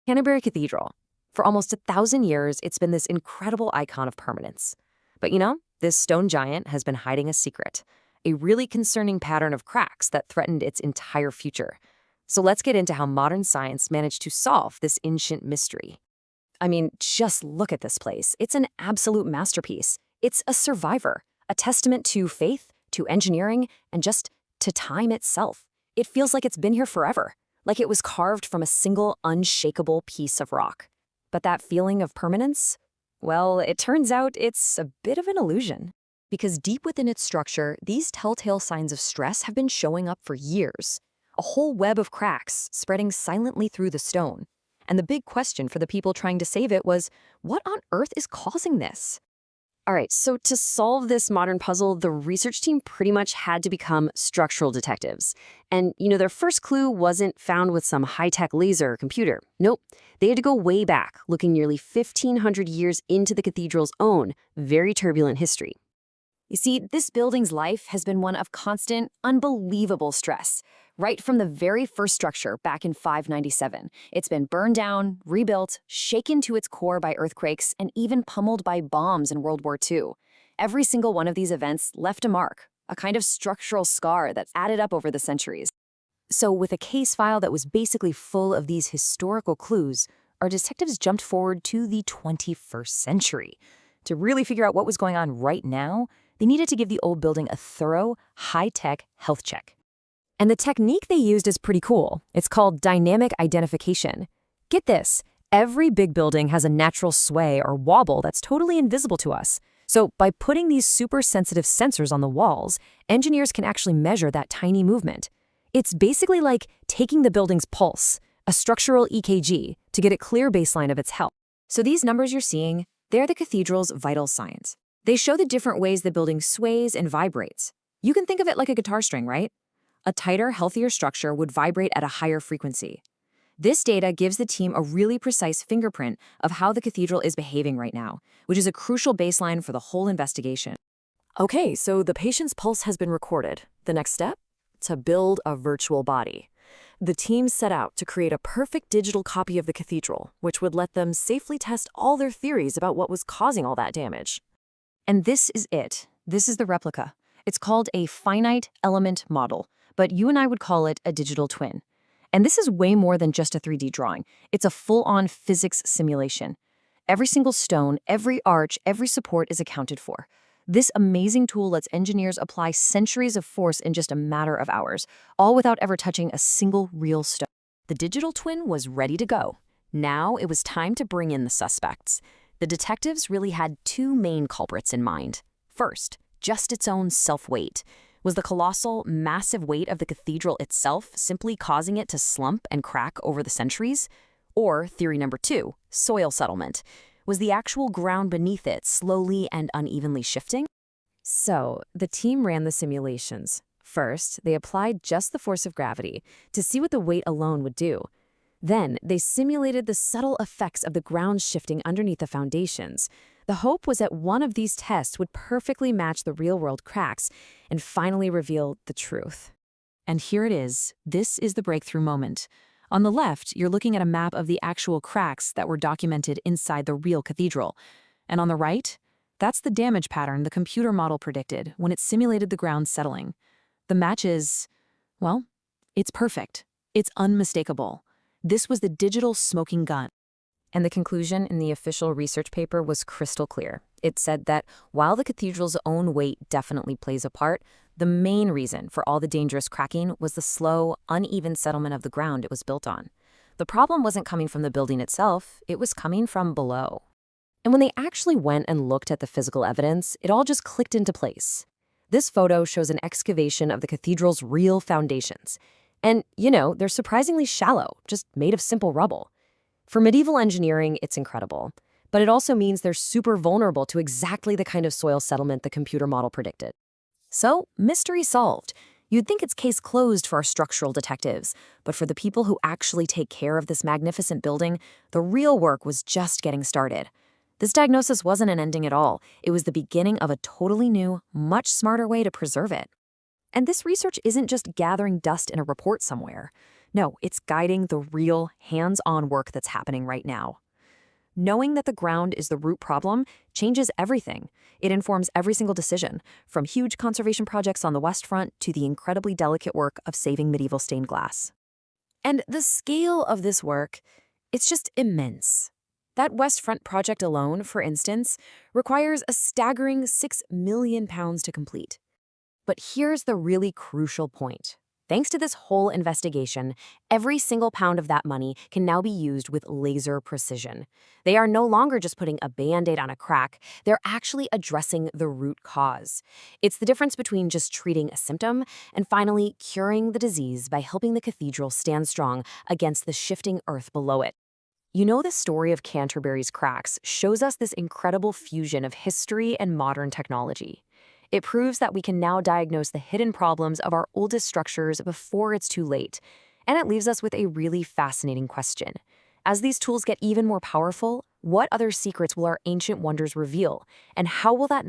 Canterbury Cathedral. For almost 1,000 years, it's been this incredible icon of permanence. But this stone giant has been hiding a secret, a really concerning pattern of cracks that threatened its entire future. So let's get into how modern science managed to solve this ancient mystery. I mean, just look at this place. It's an absolute masterpiece. It's a survivor, a testament to faith, to engineering, and just to time itself. It feels like it's been here forever, like it was carved from a single unshakable piece of rock. But that feeling of permanence? Well, it turns out it's a bit of an illusion. Because deep within its structure, these telltale signs of stress have been showing up for years. A whole web of cracks spreading silently through the stone. And the big question for the people trying to save it was, what on earth is causing this? All right, so to solve this modern puzzle, the research team pretty much had to become structural detectives. And, their first clue wasn't found with some high-tech laser or computer. Nope, they had to go way back, looking nearly 1,500 years into the cathedral's own very turbulent history. You see, this building's life has been one of constant, unbelievable stress. Right from the very first structure back in 597, it's been burned down, rebuilt, shaken to its core by earthquakes, and even pummeled by bombs in World War II. Every single one of these events left a mark, a kind of structural scar that's added up over the centuries. So with a case file that was basically full of these historical clues, our detectives jumped forward to the 21st century. To really figure out what was going on right now, they needed to give the old building a thorough, high-tech health check. And the technique they used is pretty cool. It's called dynamic identification. Get this, every big building has a natural sway or wobble that's totally invisible to us. So by putting these super sensitive sensors on the walls, engineers can actually measure that tiny movement. It's basically like taking the building's pulse, a structural EKG, to get a clear baseline of its health. So these numbers you're seeing, they're the cathedral's vital signs. They show the different ways the building sways and vibrates. You can think of it like a guitar string, right? A tighter, healthier structure would vibrate at a higher frequency. This data gives the team a really precise fingerprint of how the cathedral is behaving right now, which is a crucial baseline for the whole investigation. Okay, so the patient's pulse has been recorded. The next step? To build a virtual body. The team set out to create a perfect digital copy of the cathedral, which would let them safely test all their theories about what was causing all that damage. And this is it. This is the replica. It's called a finite element model, but you and I would call it a digital twin. And this is way more than just a 3D drawing. It's a full-on physics simulation. Every single stone, every arch, every support is accounted for. This amazing tool lets engineers apply centuries of force in just a matter of hours, all without ever touching a single real stone. The digital twin was ready to go. Now it was time to bring in the suspects. The detectives really had two main culprits in mind. First, just its own self-weight. Was the colossal, massive weight of the cathedral itself simply causing it to slump and crack over the centuries? Or, theory number two, soil settlement. Was the actual ground beneath it slowly and unevenly shifting? So, the team ran the simulations. First, they applied just the force of gravity to see what the weight alone would do. Then, they simulated the subtle effects of the ground shifting underneath the foundations. The hope was that one of these tests would perfectly match the real-world cracks and finally reveal the truth. And here it is. This is the breakthrough moment. On the left, you're looking at a map of the actual cracks that were documented inside the real cathedral. And on the right, that's the damage pattern the computer model predicted when it simulated the ground settling. The match is, well, it's perfect. It's unmistakable. This was the digital smoking gun. And the conclusion in the official research paper was crystal clear. It said that while the cathedral's own weight definitely plays a part, the main reason for all the dangerous cracking was the slow, uneven settlement of the ground it was built on. The problem wasn't coming from the building itself, it was coming from below. And when they actually went and looked at the physical evidence, it all just clicked into place. This photo shows an excavation of the cathedral's real foundations. And, they're surprisingly shallow, just made of simple rubble. For medieval engineering, it's incredible. But it also means they're super vulnerable to exactly the kind of soil settlement the computer model predicted. So, mystery solved. You'd think it's case closed for our structural detectives, but for the people who actually take care of this magnificent building, the real work was just getting started. This diagnosis wasn't an ending at all. It was the beginning of a totally new, much smarter way to preserve it. And this research isn't just gathering dust in a report somewhere. No, it's guiding the real, hands-on work that's happening right now. Knowing that the ground is the root problem changes everything. It informs every single decision, from huge conservation projects on the West Front to the incredibly delicate work of saving medieval stained glass. And the scale of this work, it's just immense. That West Front project alone, for instance, requires a staggering £6 million to complete. But here's the really crucial point. Thanks to this whole investigation, every single pound of that money can now be used with laser precision. They are no longer just putting a Band-Aid on a crack, they're actually addressing the root cause. It's the difference between just treating a symptom and finally curing the disease by helping the cathedral stand strong against the shifting earth below it. You know, the story of Canterbury's cracks shows us this incredible fusion of history and modern technology. It proves that we can now diagnose the hidden problems of our oldest structures before it's too late. And it leaves us with a really fascinating question. As these tools get even more powerful, what other secrets will our ancient wonders reveal? And how will that